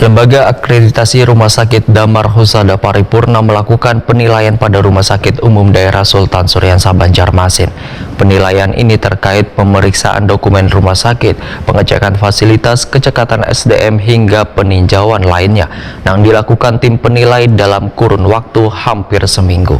Lembaga Akreditasi Rumah Sakit Damar Husada Paripurna melakukan penilaian pada Rumah Sakit Umum Daerah Sultan Syuriansa Banjarmasin. Penilaian ini terkait pemeriksaan dokumen rumah sakit, pengecekan fasilitas, kecekatan SDM hingga peninjauan lainnya yang dilakukan tim penilai dalam kurun waktu hampir seminggu.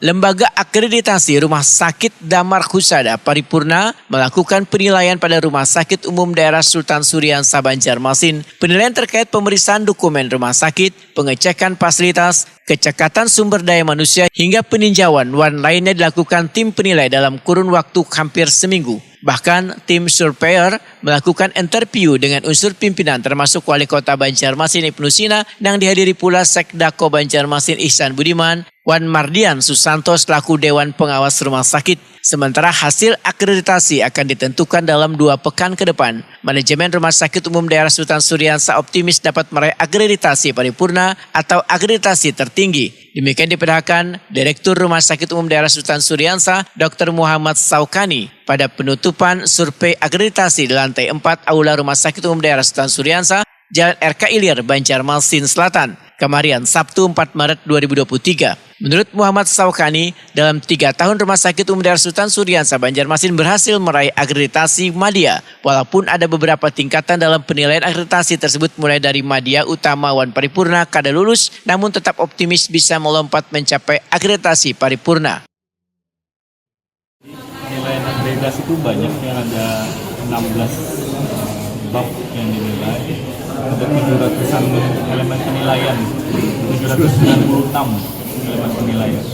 Lembaga Akreditasi Rumah Sakit Damar Husada Paripurna melakukan penilaian pada Rumah Sakit Umum Daerah Sultan Syuriansa Banjarmasin. Penilaian terkait pemeriksaan dokumen rumah sakit, pengecekan fasilitas, kecekatan sumber daya manusia, hingga peninjauan lainnya dilakukan tim penilai dalam kurun waktu hampir seminggu. Bahkan tim surveyor melakukan interview dengan unsur pimpinan termasuk Wali Kota Banjarmasin Ibnu Sina yang dihadiri pula Sekdako Banjarmasin Ihsan Budiman, Wan Mardian Susanto selaku Dewan Pengawas Rumah Sakit. Sementara hasil akreditasi akan ditentukan dalam 2 pekan ke depan. Manajemen Rumah Sakit Umum Daerah Sultan Syuriansa optimis dapat meraih akreditasi paripurna atau akreditasi tertinggi. Demikian diperkirakan Direktur Rumah Sakit Umum Daerah Sultan Syuriansa Dr. Muhammad Saukani pada penutupan survei akreditasi di lantai 4 Aula Rumah Sakit Umum Daerah Sultan Syuriansa, Jalan RK Ilir, Banjarmasin Selatan, kemarin Sabtu 4 Maret 2023. Menurut Muhammad Saukani, dalam 3 tahun Rumah Sakit Umum Daerah Sultan Syuriansa Banjarmasin berhasil meraih akreditasi Madya. Walaupun ada beberapa tingkatan dalam penilaian akreditasi tersebut mulai dari Madya Utama Wan Paripurna kada lulus, namun tetap optimis bisa melompat mencapai akreditasi paripurna. Penilaian akreditasi itu banyak, yang ada 16 bab yang dinilai, ada 700-an elemen penilaian, 796 elemen penilaian.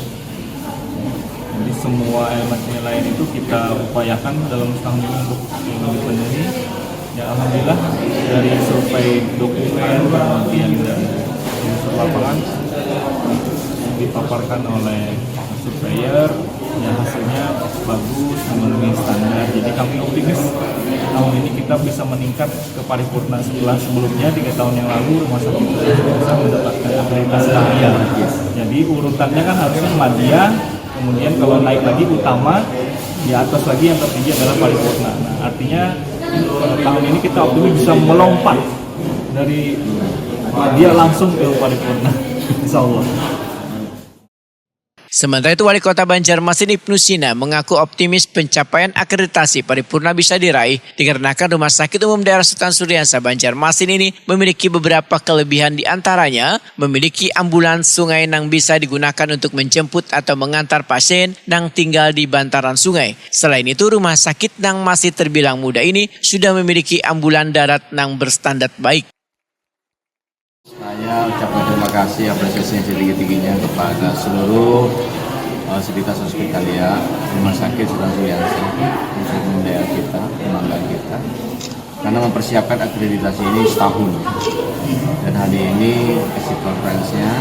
Jadi semua elemen penilaian itu kita upayakan dalam setahun ini untuk dipenuhi. Ya alhamdulillah dari survei dokumen kemudian dari unsur lapangan yang dipaparkan oleh surveyor, ya hasilnya bagus, memenuhi standar. Jadi kami optimis tahun ini kita bisa meningkat ke paripurna setelah sebelumnya 3 tahun yang lalu rumah sakit bisa mendapatkan akreditasi Madya. Jadi urutannya kan harusnya Madya, kemudian kalau naik lagi utama, di atas lagi yang tertinggi adalah paripurna. Nah, artinya tahun ini kita optimis bisa melompat dari Madya langsung ke paripurna, insya Allah. Sementara itu Wali Kota Banjarmasin Ibnu Sina mengaku optimis pencapaian akreditasi paripurna bisa diraih dikarenakan Rumah Sakit Umum Daerah Sultan Syuriansa Banjarmasin ini memiliki beberapa kelebihan, diantaranya memiliki ambulans sungai yang bisa digunakan untuk menjemput atau mengantar pasien yang tinggal di bantaran sungai. Selain itu Rumah Sakit yang masih terbilang muda ini sudah memiliki ambulan darat yang berstandar baik. Saya ucapkan terima kasih apresiasi yang setinggi-tingginya kepada seluruh sivitas hospitalia Rumah Sakit Sultan Syuriansa, Umum daerah kita, kebanggaan kita, karena mempersiapkan akreditasi ini setahun. Dan hari ini isi konferensinya,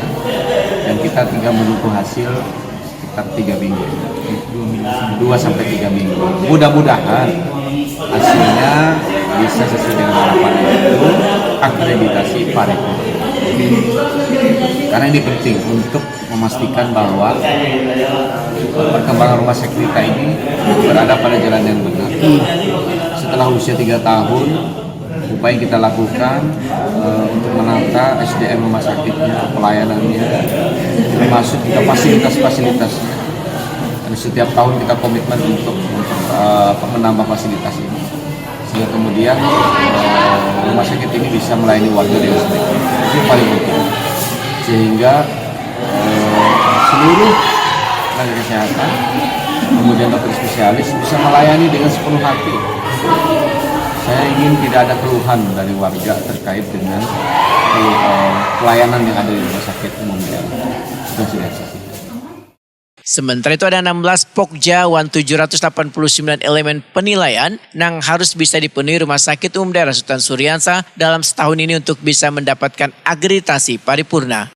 dan kita tinggal menunggu hasil sekitar 3 minggu, 2-3 minggu. Mudah-mudahan hasilnya bisa sesuai dengan harapan itu akreditasi paripurna. Karena ini penting untuk memastikan bahwa perkembangan rumah sakit kita ini berada pada jalan yang benar. Setelah usia 3 tahun, upaya yang kita lakukan untuk menata SDM rumah sakitnya, pelayanannya, termasuk kita fasilitas-fasilitasnya. Dan setiap tahun kita komitmen untuk menambah fasilitas ini, sehingga kemudian rumah sakit ini bisa melayani warga dengan sebaik. Itu paling penting, sehingga seluruh tenaga kesehatan, kemudian dokter spesialis bisa melayani dengan sepenuh hati. Saya ingin tidak ada keluhan dari warga terkait dengan pelayanan yang ada di rumah sakit umum Sultan Syuriansa. Sementara itu ada 16 pokja 789 elemen penilaian yang harus bisa dipenuhi Rumah Sakit Umum Daerah Sultan Syuriansa dalam setahun ini untuk bisa mendapatkan akreditasi paripurna.